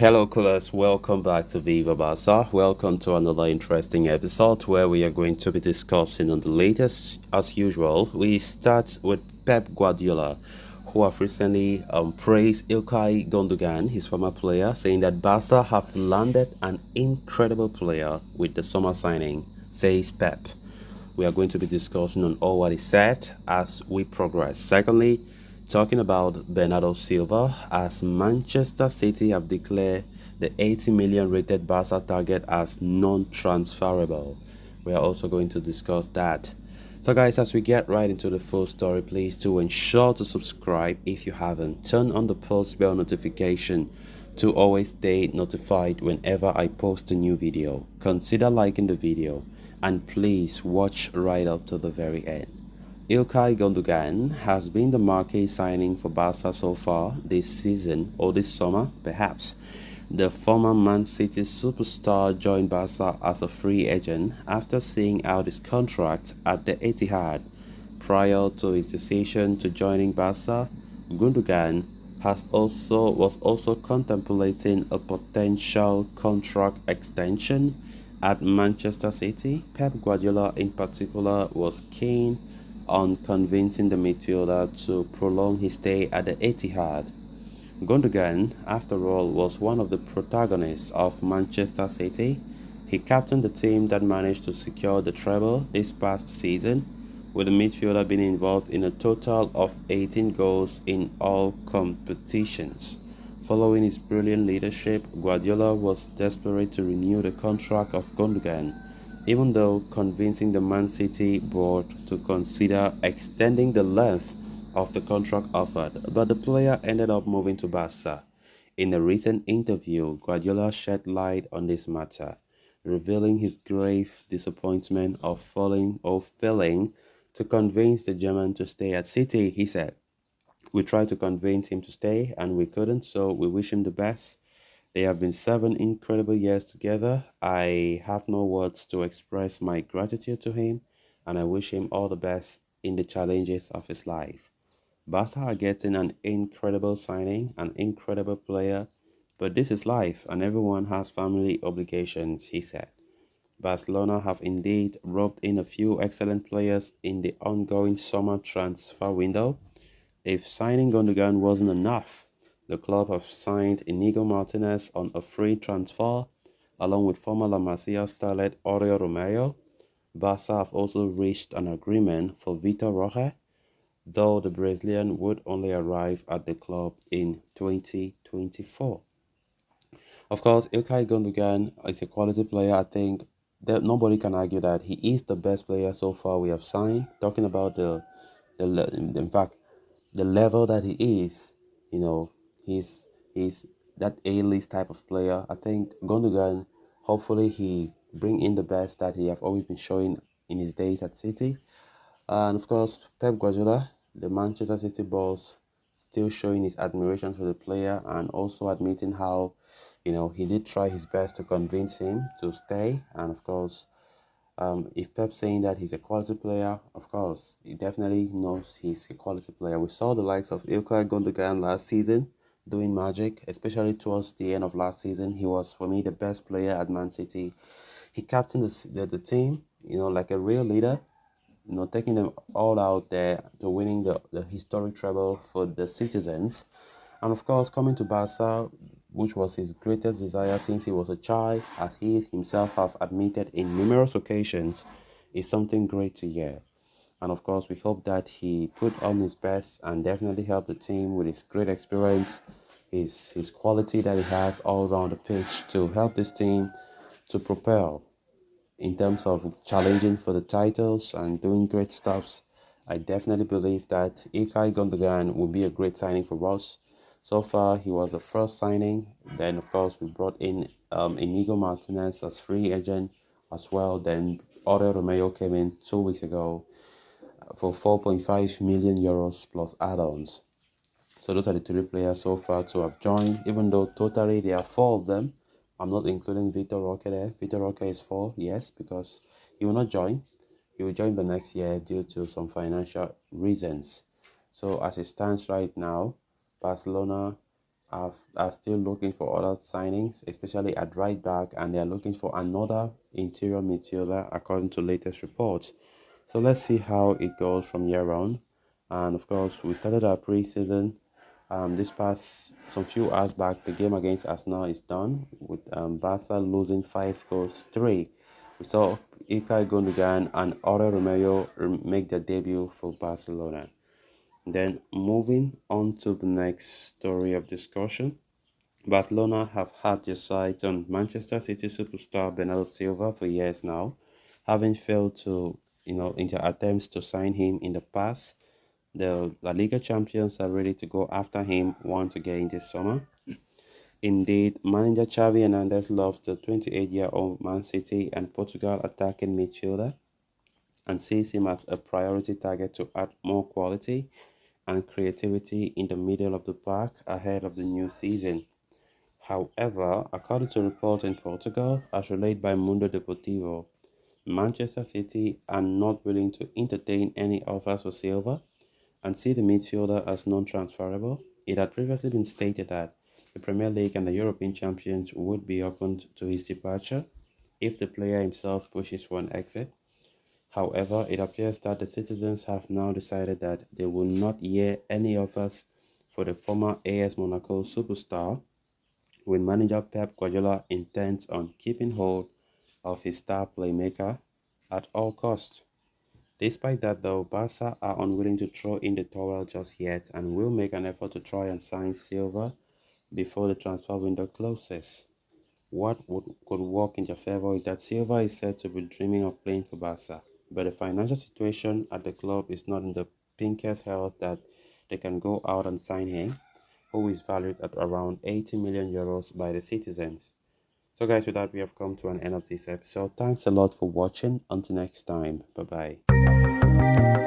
Hello, coolers. Welcome back to Viva Barca. Welcome to another interesting episode where we are going to be discussing on the latest. As usual, we start with Pep Guardiola, who have recently praised Ilkay Gundogan, his former player, saying that Barca have landed an incredible player with the summer signing, says Pep. We are going to be discussing on all what he said as we progress. Secondly, talking about Bernardo Silva, as Manchester City have declared the 80 million rated Barca target as non-transferable. We are also going to discuss that. So guys, as we get right into the full story, please do ensure to subscribe if you haven't. Turn on the post bell notification to always stay notified whenever I post a new video. Consider liking the video and please watch right up to the very end. Ilkay Gundogan has been the marquee signing for Barca so far this season or this summer, perhaps. The former Man City superstar joined Barca as a free agent after seeing out his contract at the Etihad. Prior to his decision to joining Barca, Gundogan was also contemplating a potential contract extension at Manchester City. Pep Guardiola in particular was keen on convincing the midfielder to prolong his stay at the Etihad. Gundogan, after all, was one of the protagonists of Manchester City. He captained the team that managed to secure the treble this past season, with the midfielder being involved in a total of 18 goals in all competitions. Following his brilliant leadership, Guardiola was desperate to renew the contract of Gundogan, even though convincing the Man City board to consider extending the length of the contract offered, but the player ended up moving to Barca. In a recent interview, Guardiola shed light on this matter, revealing his grave disappointment of failing to convince the German to stay at City. He said, "We tried to convince him to stay and we couldn't, so we wish him the best. They have been 7 incredible years together. I have no words to express my gratitude to him, and I wish him all the best in the challenges of his life." Barca are getting an incredible signing, an incredible player, but this is life and everyone has family obligations, he said. Barcelona have indeed roped in a few excellent players in the ongoing summer transfer window. If signing Gundogan wasn't enough, the club have signed Inigo Martinez on a free transfer, along with former La Masia starlet Oriol Romeo. Barca have also reached an agreement for Vitor Roque, though the Brazilian would only arrive at the club in 2024. Of course, Ilkay Gundogan is a quality player. I think that nobody can argue that he is the best player so far we have signed. Talking about in fact, the level that he is, you know, he's that A-list type of player. I think Gundogan, hopefully he bring in the best that he have always been showing in his days at City. And of course, Pep Guardiola, the Manchester City boss, still showing his admiration for the player and also admitting how, he did try his best to convince him to stay. And of course, if Pep saying that he's a quality player, of course, he definitely knows he's a quality player. We saw the likes of Ilkay Gundogan last season doing magic, especially towards the end of last season. He was, for me, the best player at Man City. He captained the team, like a real leader, taking them all out there to winning the historic treble for the citizens. And of course, coming to Barca, which was his greatest desire since he was a child, as he himself have admitted in numerous occasions, is something great to hear. And of course, we hope that he put on his best and definitely help the team with his great experience, his quality that he has all around the pitch to help this team to propel in terms of challenging for the titles and doing great stuffs. I definitely believe that Ilkay Gundogan will be a great signing for us. So far, he was the first signing. Then, of course, we brought in Inigo Martinez as free agent as well. Then Oriol Romeo came in 2 weeks ago for 4.5 million euros plus add-ons. So those are the three players so far to have joined, even though totally there are four of them. I'm not including Vitor Roque there. Vitor Roque is four, yes, because he will not join. He will join the next year due to some financial reasons. So as it stands right now, Barcelona are still looking for other signings, especially at right back, and they are looking for another interior midfielder according to latest reports. So let's see how it goes from here on. And of course, we started our preseason. This past some few hours back, the game against Arsenal is done with Barca losing 5 goals to 3. We saw Ilkay Gundogan and Aurel Romeo make their debut for Barcelona. Then moving on to the next story of discussion. Barcelona have had their sights on Manchester City superstar Bernardo Silva for years now, having failed to, in their attempts to sign him in the past. The La Liga champions are ready to go after him once again this summer. Indeed, manager Xavi Hernandez loves the 28-year-old Man City and Portugal attacking midfielder and sees him as a priority target to add more quality and creativity in the middle of the park ahead of the new season. However, according to reports in Portugal, as relayed by Mundo Deportivo, Manchester City are not willing to entertain any offers for Silva and see the midfielder as non-transferable. It had previously been stated that the Premier League and the European champions would be open to his departure if the player himself pushes for an exit. However, it appears that the citizens have now decided that they will not hear any offers for the former AS Monaco superstar, with manager Pep Guardiola intends on keeping hold of his star playmaker at all costs. Despite that though, Barca are unwilling to throw in the towel just yet and will make an effort to try and sign Silva before the transfer window closes. Could work in their favor is that Silva is said to be dreaming of playing for Barca, but the financial situation at the club is not in the pinkest health that they can go out and sign him, who is valued at around 80 million euros by the citizens. So guys, with that we have come to an end of this episode. Thanks a lot for watching. Until next time. Bye bye.